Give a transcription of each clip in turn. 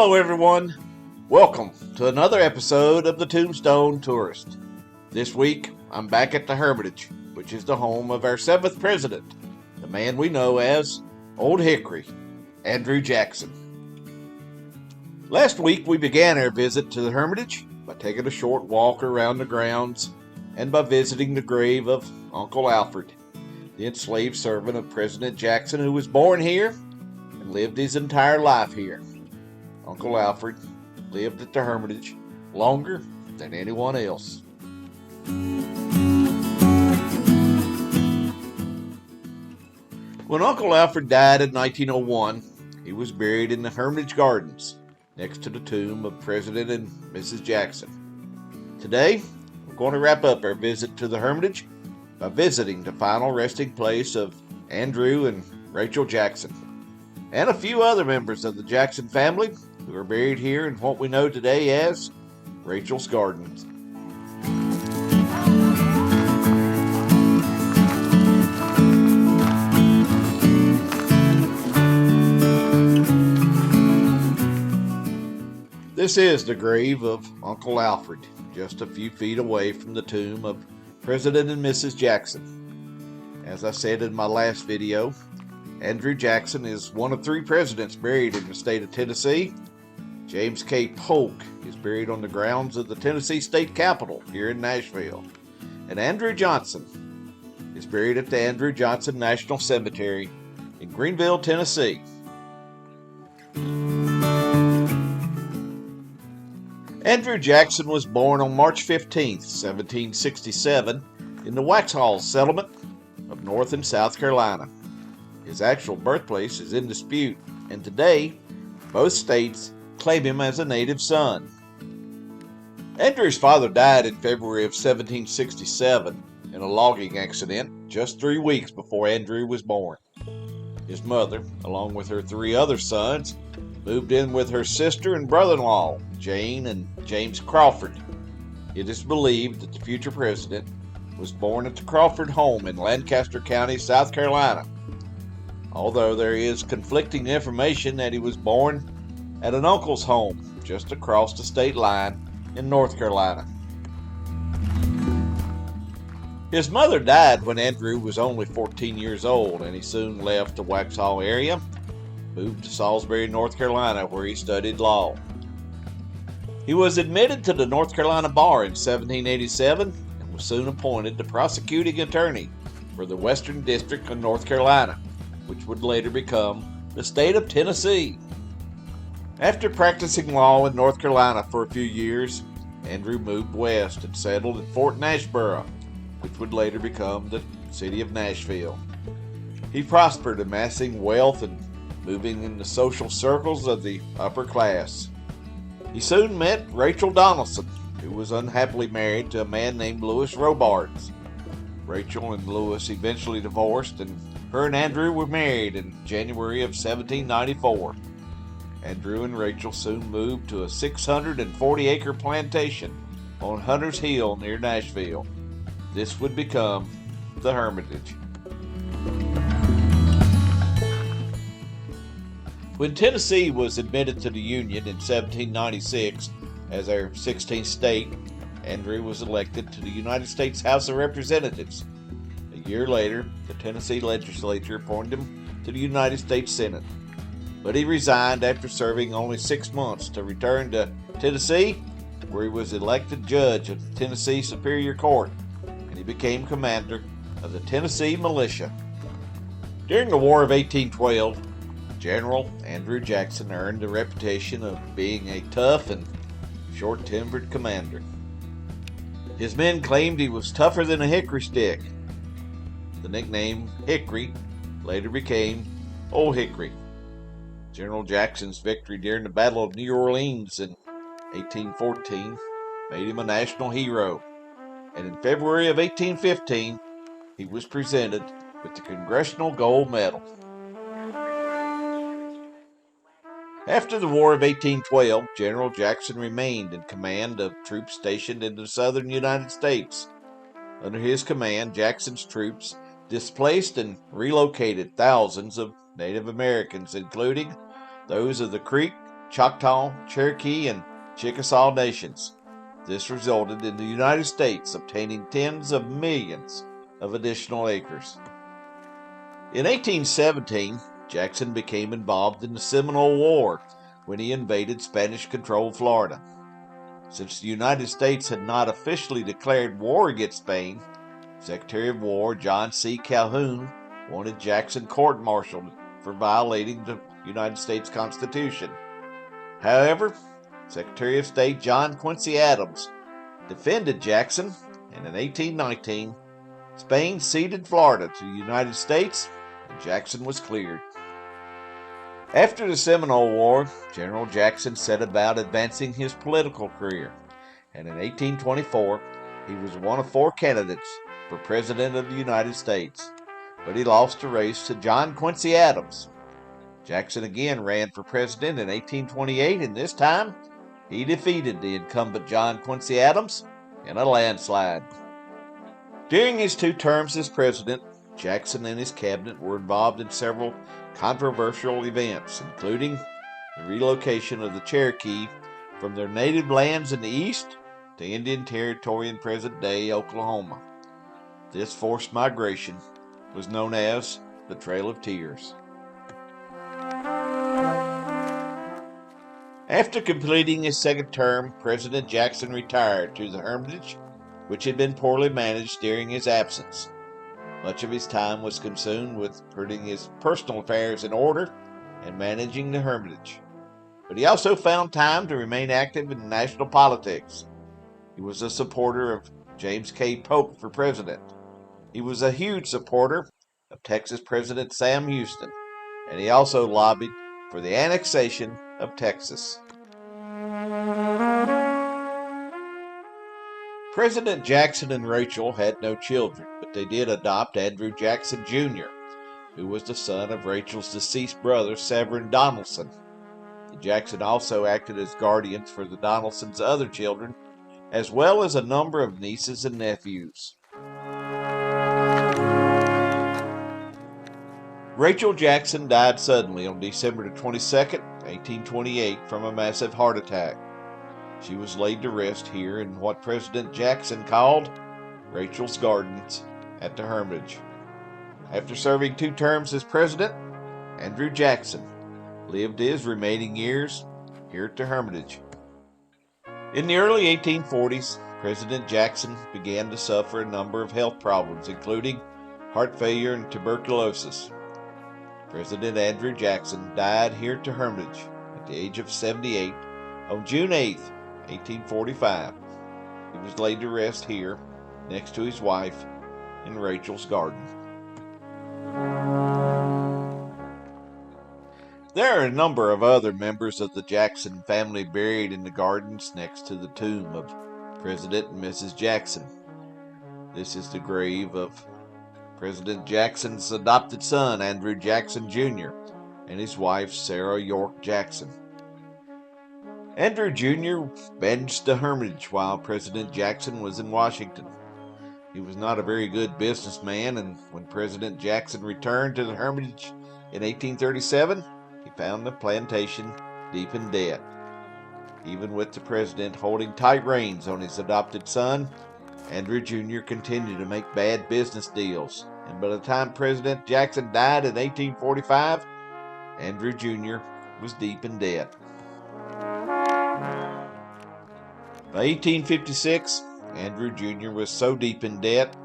Hello everyone, welcome to another episode of the Tombstone Tourist. This week I'm back at the Hermitage, which is the home of our 7th president, the man we know as Old Hickory, Andrew Jackson. Last week we began our visit to the Hermitage by taking a short walk around the grounds and by visiting the grave of Uncle Alfred, the enslaved servant of President Jackson, who was born here and lived his entire life here. Uncle Alfred lived at the Hermitage longer than anyone else. When Uncle Alfred died in 1901, he was buried in the Hermitage Gardens next to the tomb of President and Mrs. Jackson. Today, we're going to wrap up our visit to the Hermitage by visiting the final resting place of Andrew and Rachel Jackson, and a few other members of the Jackson family who are buried here in what we know today as Rachel's Gardens. This is the grave of Uncle Alfred, just a few feet away from the tomb of President and Mrs. Jackson. As I said in my last video, Andrew Jackson is one of 3 presidents buried in the state of Tennessee. James K. Polk is buried on the grounds of the Tennessee State Capitol here in Nashville. And Andrew Johnson is buried at the Andrew Johnson National Cemetery in Greenville, Tennessee. Andrew Jackson was born on March 15, 1767, in the Waxhaw settlement of North and South Carolina. His actual birthplace is in dispute, and today, both states claim him as a native son. Andrew's father died in February of 1767 in a logging accident just 3 weeks before Andrew was born. His mother, along with her 3 other sons, moved in with her sister and brother-in-law, Jane and James Crawford. It is believed that the future president was born at the Crawford home in Lancaster County, South Carolina, although there is conflicting information that he was born at an uncle's home just across the state line in North Carolina. His mother died when Andrew was only 14 years old, and he soon left the Waxhaw area, moved to Salisbury, North Carolina, where he studied law. He was admitted to the North Carolina bar in 1787 and was soon appointed the prosecuting attorney for the Western District of North Carolina, which would later become the state of Tennessee. After practicing law in North Carolina for a few years, Andrew moved west and settled at Fort Nashboro, which would later become the city of Nashville. He prospered, amassing wealth and moving in the social circles of the upper class. He soon met Rachel Donaldson, who was unhappily married to a man named Louis Robards. Rachel and Louis eventually divorced, and her and Andrew were married in January of 1794. Andrew and Rachel soon moved to a 640-acre plantation on Hunter's Hill near Nashville. This would become the Hermitage. When Tennessee was admitted to the Union in 1796 as our 16th state, Andrew was elected to the United States House of Representatives. A year later, the Tennessee legislature appointed him to the United States Senate. But he resigned after serving only 6 months to return to Tennessee, where he was elected judge of the Tennessee Superior Court, and he became commander of the Tennessee Militia. During the War of 1812, General Andrew Jackson earned the reputation of being a tough and short-tempered commander. His men claimed he was tougher than a hickory stick. The nickname Hickory later became Old Hickory. General Jackson's victory during the Battle of New Orleans in 1814 made him a national hero, and in February of 1815, he was presented with the Congressional Gold Medal. After the War of 1812, General Jackson remained in command of troops stationed in the southern United States. Under his command, Jackson's troops displaced and relocated thousands of Native Americans, including those of the Creek, Choctaw, Cherokee, and Chickasaw nations. This resulted in the United States obtaining tens of millions of additional acres. In 1817, Jackson became involved in the Seminole War when he invaded Spanish-controlled Florida. Since the United States had not officially declared war against Spain, Secretary of War John C. Calhoun wanted Jackson court-martialed for violating the United States Constitution. However, Secretary of State John Quincy Adams defended Jackson, and in 1819, Spain ceded Florida to the United States, and Jackson was cleared. After the Seminole War, General Jackson set about advancing his political career, and in 1824, he was one of 4 candidates for President of the United States, but he lost the race to John Quincy Adams. Jackson again ran for president in 1828, and this time, he defeated the incumbent John Quincy Adams in a landslide. During his 2 terms as president, Jackson and his cabinet were involved in several controversial events, including the relocation of the Cherokee from their native lands in the east to Indian Territory in present-day Oklahoma. This forced migration was known as the Trail of Tears. After completing his 2nd term, President Jackson retired to the Hermitage, which had been poorly managed during his absence. Much of his time was consumed with putting his personal affairs in order and managing the Hermitage. But he also found time to remain active in national politics. He was a supporter of James K. Polk for president. He was a huge supporter of Texas President Sam Houston, and he also lobbied for the annexation of Texas. President Jackson and Rachel had no children, but they did adopt Andrew Jackson Jr., who was the son of Rachel's deceased brother, Severin Donaldson. The Jackson also acted as guardians for the Donaldsons' other children, as well as a number of nieces and nephews. Rachel Jackson died suddenly on December 22, 1828, from a massive heart attack. She was laid to rest here in what President Jackson called Rachel's Gardens at the Hermitage. After serving 2 terms as president, Andrew Jackson lived his remaining years here at the Hermitage. In the early 1840s, President Jackson began to suffer a number of health problems, including heart failure and tuberculosis. President Andrew Jackson died here at the Hermitage at the age of 78 on June 8, 1845. He was laid to rest here next to his wife in Rachel's garden. There are a number of other members of the Jackson family buried in the gardens next to the tomb of President and Mrs. Jackson. This is the grave of President Jackson's adopted son, Andrew Jackson Jr., and his wife, Sarah York Jackson. Andrew Jr. managed the Hermitage while President Jackson was in Washington. He was not a very good businessman, and when President Jackson returned to the Hermitage in 1837, he found the plantation deep in debt. Even with the president holding tight reins on his adopted son, Andrew Jr. continued to make bad business deals, and by the time President Jackson died in 1845, Andrew Jr. was deep in debt. By 1856, Andrew Jr. was so deep in debt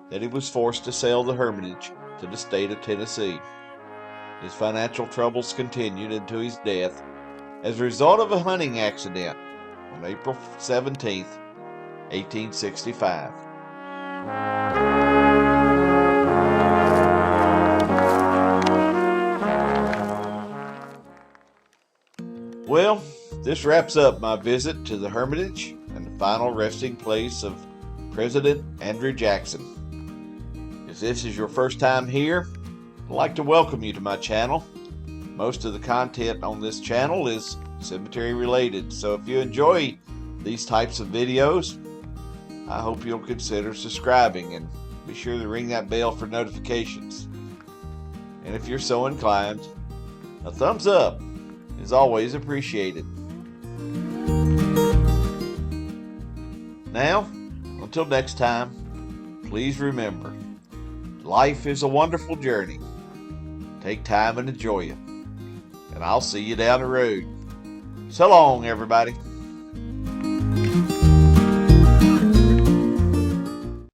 that he was forced to sell the Hermitage to the state of Tennessee. His financial troubles continued into his death as a result of a hunting accident on April 17, 1865. Well, this wraps up my visit to the Hermitage and the final resting place of President Andrew Jackson. If this is your first time here, I'd like to welcome you to my channel. Most of the content on this channel is cemetery related, so if you enjoy these types of videos, I hope you'll consider subscribing and be sure to ring that bell for notifications. And if you're so inclined, a thumbs up is always appreciated. Now, until next time, please remember, life is a wonderful journey. Take time and enjoy it. And I'll see you down the road. So long, everybody.